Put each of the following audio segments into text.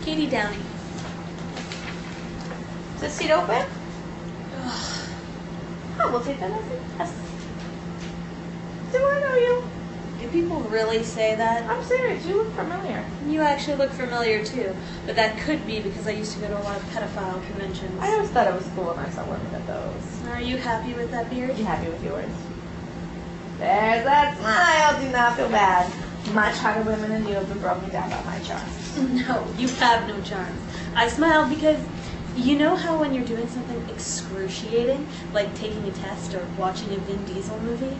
Katie Downey. Is this seat open? Oh, we'll take that as a yes. Do I know you? Do people really say that? I'm serious. You look familiar. You actually look familiar too, but that could be because I used to go to a lot of pedophile conventions. I always thought it was cool when I saw women at those. Are you happy with that beard? Are you happy with yours? There's that smile. Do not feel bad. Much hotter women than you have been broken down by my charms. No, you have no charms. I smiled because you know how when you're doing something excruciating, like taking a test or watching a Vin Diesel movie,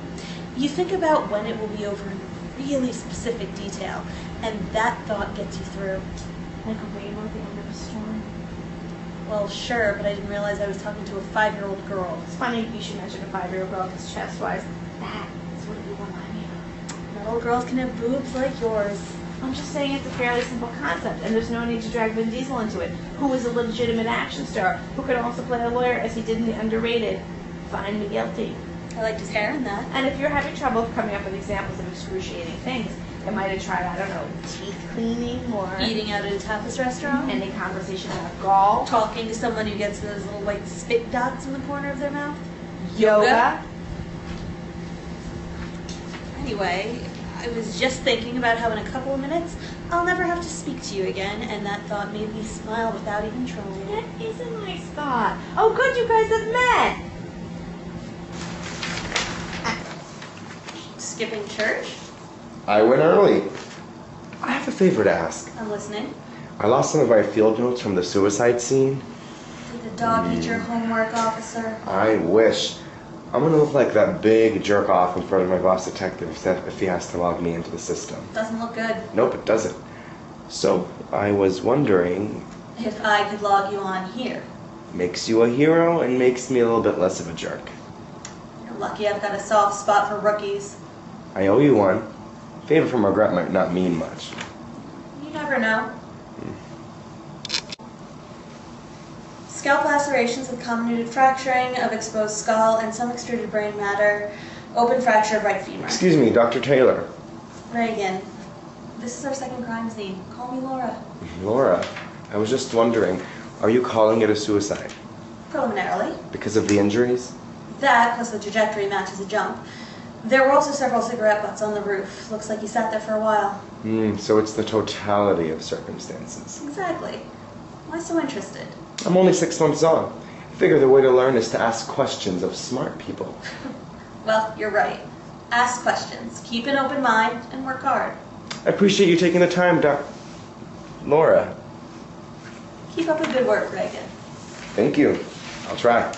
you think about when it will be over in really specific detail, and that thought gets you through. Like a rainbow at the end of a storm. Well, sure, but I didn't realize I was talking to a 5-year-old girl. It's funny you should mention a 5-year-old girl because chest-wise, that is what you remind me of. Not all girls can have boobs like yours. I'm just saying it's a fairly simple concept, and there's no need to drag Vin Diesel into it, who is a legitimate action star, who could also play a lawyer as he did in the underrated Find Me Guilty. I liked his hair in that. And if you're having trouble coming up with examples of excruciating things, you might have tried, I don't know, teeth cleaning or Eating out at a tapas restaurant. ending conversation about golf, Talking to someone who gets those little white spit dots in the corner of their mouth. yoga. Anyway, I was just thinking about how in a couple of minutes, I'll never have to speak to you again, and that thought made me smile without even trying. That is a nice thought. Oh, good, you guys have met. Skipping church? I went early. I have a favor to ask. I'm listening. I lost some of my field notes from the suicide scene. Did the dog eat your homework, officer? I wish. I'm gonna look like that big jerk off in front of my boss detective if he has to log me into the system. Doesn't look good. Nope, it doesn't. So, I was wondering, If I could log you on here. makes you a hero and makes me a little bit less of a jerk. You're lucky I've got a soft spot for rookies. I owe you one. Favor from regret might not mean much. You never know. Scalp lacerations with comminuted fracturing of exposed skull and some extruded brain matter. Open fracture of right femur. Excuse me, Dr. Taylor. Reagan, this is our second crime scene. Call me Laura. Laura, I was just wondering, are you calling it a suicide? Preliminarily. Because of the injuries? That, plus the trajectory matches a jump. There were also several cigarette butts on the roof. Looks like you sat there for a while. So it's the totality of circumstances. Exactly. Why so interested? I'm only 6 months on. I figure the way to learn is to ask questions of smart people. Well, you're right. Ask questions, keep an open mind, and work hard. I appreciate you taking the time, Laura. Keep up the good work, Reagan. Thank you. I'll try.